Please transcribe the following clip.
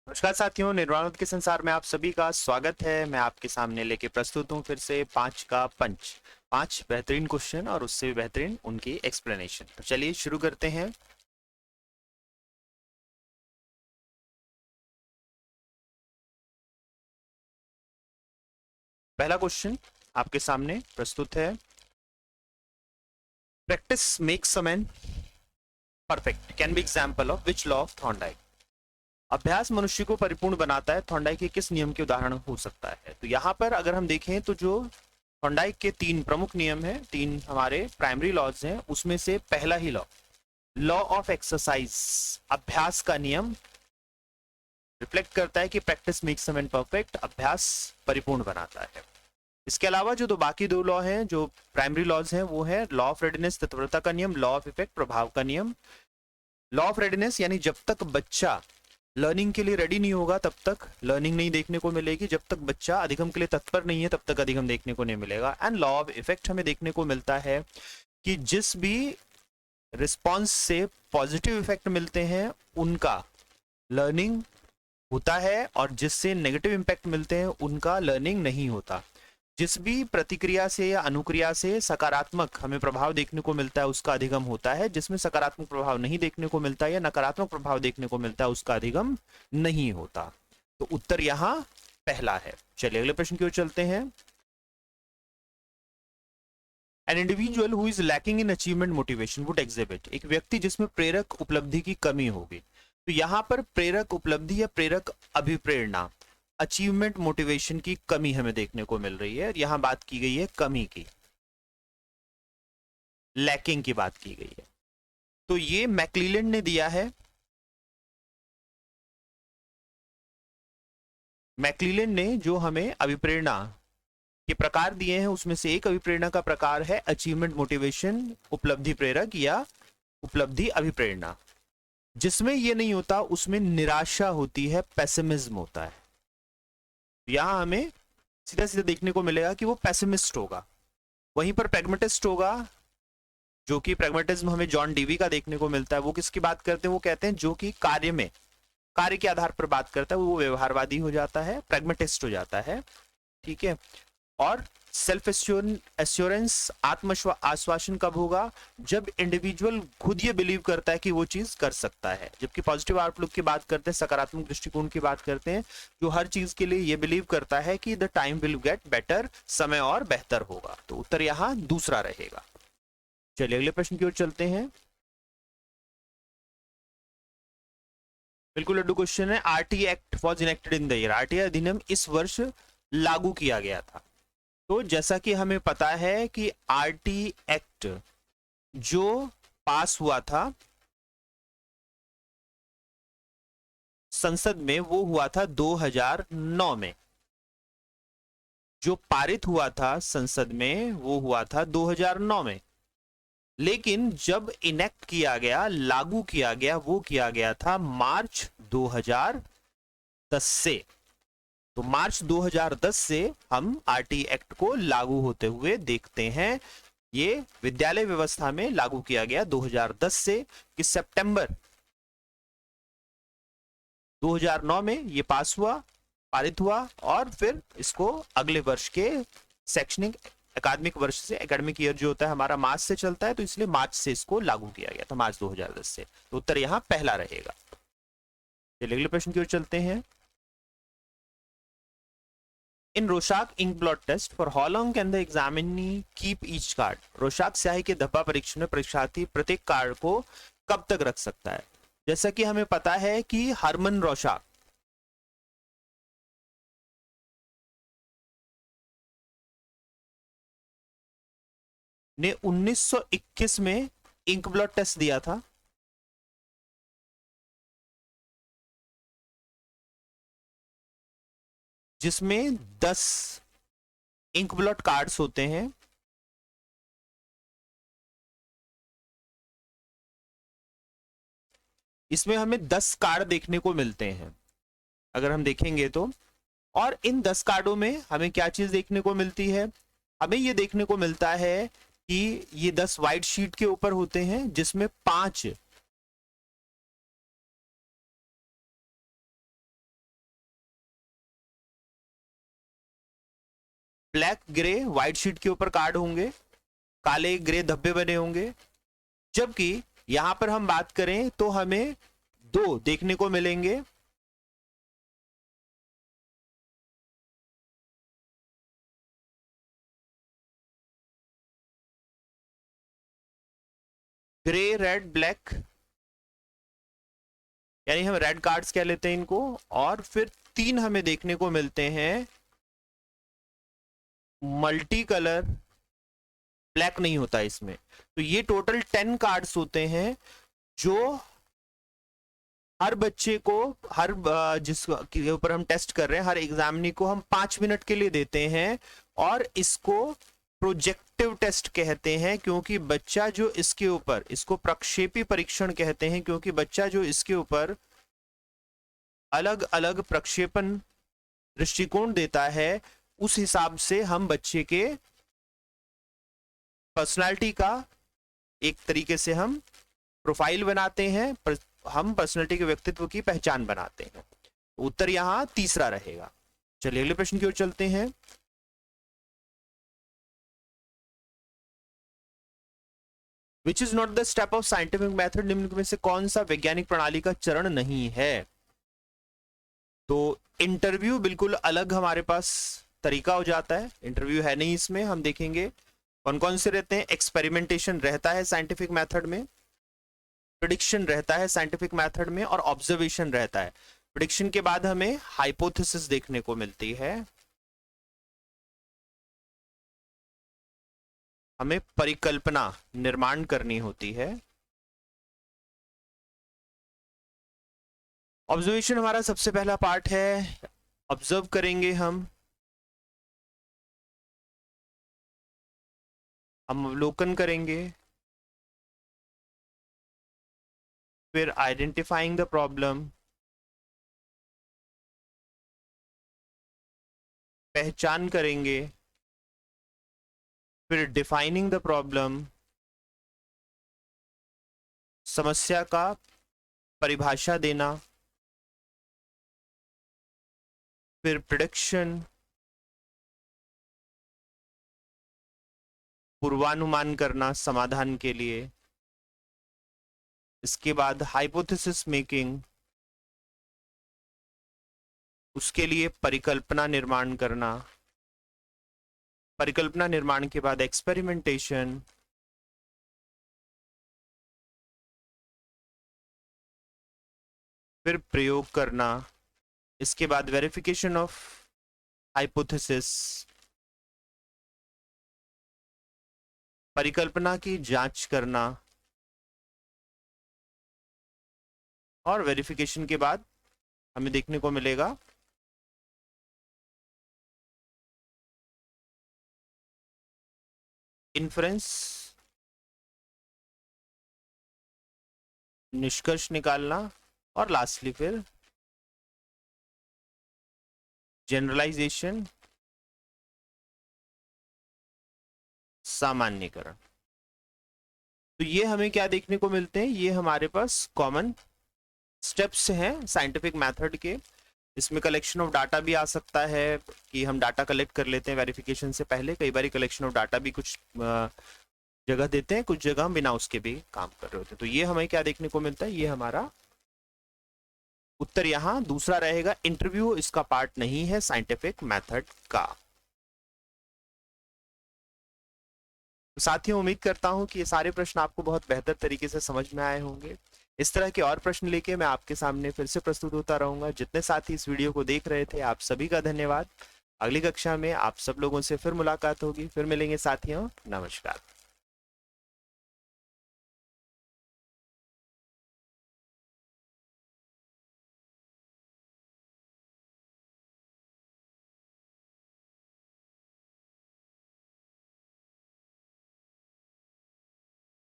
नमस्कार साथियों, निर्वाणों के संसार में आप सभी का स्वागत है। मैं आपके सामने लेके प्रस्तुत हूँ फिर से 5 का पंच, 5 बेहतरीन क्वेश्चन और उससे भी बेहतरीन उनकी एक्सप्लेनेशन। तो चलिए शुरू करते हैं। पहला क्वेश्चन आपके सामने प्रस्तुत है। Practice makes a man perfect can be example of which law of Thorndike. अभ्यास मनुष्य को परिपूर्ण बनाता है, थॉर्नडाइक के किस नियम के उदाहरण हो सकता है? तो यहाँ पर अगर हम देखें तो जो थॉर्नडाइक के 3 प्रमुख नियम हैं, 3 हमारे प्राइमरी लॉज हैं, उसमें से पहला ही लॉ ऑफ एक्सरसाइज, अभ्यास का नियम, रिफ्लेक्ट करता है कि practice makes a man perfect, अभ्यास परिपूर्ण बनाता है। इसके अलावा जो बाकी दो लॉ हैं, जो प्राइमरी लॉज हैं, वो है लॉ ऑफ रेडीनेस, तत्परता का नियम, लॉ ऑफ इफेक्ट, प्रभाव का नियम। लॉ ऑफ रेडीनेस यानी जब तक बच्चा लर्निंग के लिए रेडी नहीं होगा तब तक लर्निंग नहीं देखने को मिलेगी, जब तक बच्चा अधिगम के लिए तत्पर नहीं है तब तक अधिगम देखने को नहीं मिलेगा। एंड लॉ ऑफ इफेक्ट हमें देखने को मिलता है कि जिस भी रिस्पॉन्स से पॉजिटिव इफेक्ट मिलते हैं उनका लर्निंग होता है, और जिससे नेगेटिव इम्पैक्ट मिलते हैं उनका लर्निंग नहीं होता। जिस भी प्रतिक्रिया से या अनुक्रिया से सकारात्मक हमें प्रभाव देखने को मिलता है उसका अधिगम होता है, जिसमें सकारात्मक प्रभाव नहीं देखने को मिलता या नकारात्मक प्रभाव देखने को मिलता है उसका अधिगम नहीं होता। तो उत्तर यहां पहला है। चलिए अगले प्रश्न की ओर चलते हैं। An individual who is lacking in achievement motivation would exhibit, एक व्यक्ति जिसमें प्रेरक उपलब्धि की कमी होगी। तो यहां पर प्रेरक उपलब्धि या प्रेरक अभिप्रेरणा, अचीवमेंट मोटिवेशन की कमी हमें देखने को मिल रही है। यहां बात की गई है कमी की, लैकिंग की बात की गई है। तो ये मैक्लीलैंड ने दिया है। मैक्लीलैंड ने जो हमें अभिप्रेरणा के प्रकार दिए हैं उसमें से एक अभिप्रेरणा का प्रकार है अचीवमेंट मोटिवेशन, उपलब्धि प्रेरक या उपलब्धि अभिप्रेरणा। जिसमें ये नहीं होता उसमें निराशा होती है, पेसिमिज्म होता है। यहां हमें सीधा सीधा देखने को मिलेगा कि वो पेसिमिस्ट होगा। वहीं पर प्रैग्मेटिस्ट होगा, जो कि प्रैग्मेटिज्म हमें जॉन डीवी का देखने को मिलता है। वो किसकी बात करते हैं? वो कहते हैं जो कि कार्य के आधार पर बात करता है वो व्यवहारवादी हो जाता है, प्रैग्मेटिस्ट हो जाता है। ठीक है। और सेल्फ एश्योरेंस, आत्म आश्वासन कब होगा? जब इंडिविजुअल खुद ये बिलीव करता है कि वो चीज कर सकता है। जबकि पॉजिटिव आउटलुक की बात करते हैं, सकारात्मक दृष्टिकोण की बात करते हैं, जो हर चीज के लिए ये बिलीव करता है कि the time will get better, समय और बेहतर होगा। तो उत्तर यहां दूसरा रहेगा। चलिए अगले प्रश्न की ओर चलते हैं। बिल्कुल लड्डू क्वेश्चन है। RT act was enacted in the year, RTI अधिनियम इस वर्ष लागू किया गया था। तो जैसा कि हमें पता है कि आरटी एक्ट जो पास हुआ था संसद में वो हुआ था 2009 में। जो पारित हुआ था संसद में वो हुआ था 2009 में। लेकिन जब इनेक्ट किया गया, लागू किया गया, वो किया गया था मार्च 2010 से। तो मार्च 2010 से हम आरटी एक्ट को लागू होते हुए देखते हैं। ये विद्यालय व्यवस्था में लागू किया गया 2010 से, कि सितंबर 2009 में ये पास हुआ, पारित हुआ, और फिर इसको अगले वर्ष के शैक्षणिक अकादमिक वर्ष से, एकेडमिक ईयर जो होता है हमारा मार्च से चलता है, तो इसलिए मार्च से इसको लागू किया गया था, मार्च 2010 से। तो उत्तर यहां पहला रहेगा। चलिए अगले प्रश्न की ओर चलते हैं। In Rorschach ink blot test for how long can the examinee keep each card, Rorschach स्याही के धब्बा परीक्षण में परीक्षार्थी प्रत्येक कार्ड को कब तक रख सकता है? जैसा कि हमें पता है कि हरमन रोशाक ने 1921 में इंक ब्लॉट टेस्ट दिया था। जिसमें 10 इंक ब्लॉट कार्ड्स होते हैं। इसमें हमें 10 कार्ड देखने को मिलते हैं अगर हम देखेंगे तो। और इन 10 कार्डों में हमें क्या चीज देखने को मिलती है? हमें यह देखने को मिलता है कि ये 10 व्हाइट शीट के ऊपर होते हैं, जिसमें 5 ब्लैक ग्रे व्हाइट शीट के ऊपर कार्ड होंगे, काले ग्रे धब्बे बने होंगे। जबकि यहां पर हम बात करें तो हमें 2 देखने को मिलेंगे। ग्रे रेड ब्लैक, यानी हम रेड कार्ड्स कह लेते हैं इनको। और फिर 3 हमें देखने को मिलते हैं मल्टी कलर, ब्लैक नहीं होता इसमें। तो ये टोटल 10 कार्ड्स होते हैं जो हर बच्चे को, हर जिसके ऊपर हम टेस्ट कर रहे हैं, हर एग्जामिनी को हम 5 मिनट के लिए देते हैं। और इसको प्रोजेक्टिव टेस्ट कहते हैं, क्योंकि बच्चा जो इसके ऊपर, इसको प्रक्षेपी परीक्षण कहते हैं, क्योंकि बच्चा जो इसके ऊपर अलग अलग प्रक्षेपण दृष्टिकोण देता है, उस हिसाब से हम बच्चे के पर्सनालिटी का एक तरीके से हम प्रोफाइल बनाते हैं, हम पर्सनालिटी के व्यक्तित्व की पहचान बनाते हैं। उत्तर यहां तीसरा रहेगा। चलिए अगले प्रश्न की ओर चलते हैं। Which is not the step of scientific method, निम्न में से कौन सा वैज्ञानिक प्रणाली का चरण नहीं है? तो इंटरव्यू बिल्कुल अलग हमारे पास तरीका हो जाता है, इंटरव्यू है नहीं इसमें। हम देखेंगे कौन कौन से रहते हैं। एक्सपेरिमेंटेशन रहता है साइंटिफिक मेथड में, प्रेडिक्शन रहता है साइंटिफिक मेथड में, और ऑब्जर्वेशन रहता है। प्रेडिक्शन के बाद हमें हाइपोथेसिस देखने को मिलती है, हमें परिकल्पना निर्माण करनी होती है। ऑब्जर्वेशन हमारा सबसे पहला पार्ट है, ऑब्जर्व करेंगे हम अवलोकन करेंगे, फिर आइडेंटिफाइंग द प्रॉब्लम, पहचान करेंगे, फिर डिफाइनिंग द प्रॉब्लम, समस्या का परिभाषा देना, फिर प्रेडिक्शन, पूर्वानुमान करना समाधान के लिए, इसके बाद हाइपोथेसिस मेकिंग, उसके लिए परिकल्पना निर्माण करना, परिकल्पना निर्माण के बाद एक्सपेरिमेंटेशन, फिर प्रयोग करना, इसके बाद वेरिफिकेशन ऑफ हाइपोथेसिस, परिकल्पना की जांच करना, और वेरिफिकेशन के बाद हमें देखने को मिलेगा इन्फ्रेंस, निष्कर्ष निकालना, और लास्टली फिर जनरलाइजेशन, सामान्यीकरण। तो ये हमें क्या देखने को मिलते हैं, ये हमारे पास कॉमन स्टेप्स हैं साइंटिफिक मेथड के। इसमें कलेक्शन ऑफ डाटा भी आ सकता है कि हम डाटा कलेक्ट कर लेते हैं वेरिफिकेशन से पहले। कई बार कलेक्शन ऑफ डाटा भी कुछ जगह देते हैं, कुछ जगह हम बिना उसके भी काम कर रहे होते हैं। तो ये हमें क्या देखने को मिलता है, ये हमारा उत्तर यहां दूसरा रहेगा। इंटरव्यू इसका पार्ट नहीं है साइंटिफिक मेथड का। तो साथियों, उम्मीद करता हूं कि ये सारे प्रश्न आपको बहुत बेहतर तरीके से समझ में आए होंगे। इस तरह के और प्रश्न लेके मैं आपके सामने फिर से प्रस्तुत होता रहूंगा। जितने साथी इस वीडियो को देख रहे थे, आप सभी का धन्यवाद। अगली कक्षा में आप सब लोगों से फिर मुलाकात होगी, फिर मिलेंगे साथियों। नमस्कार।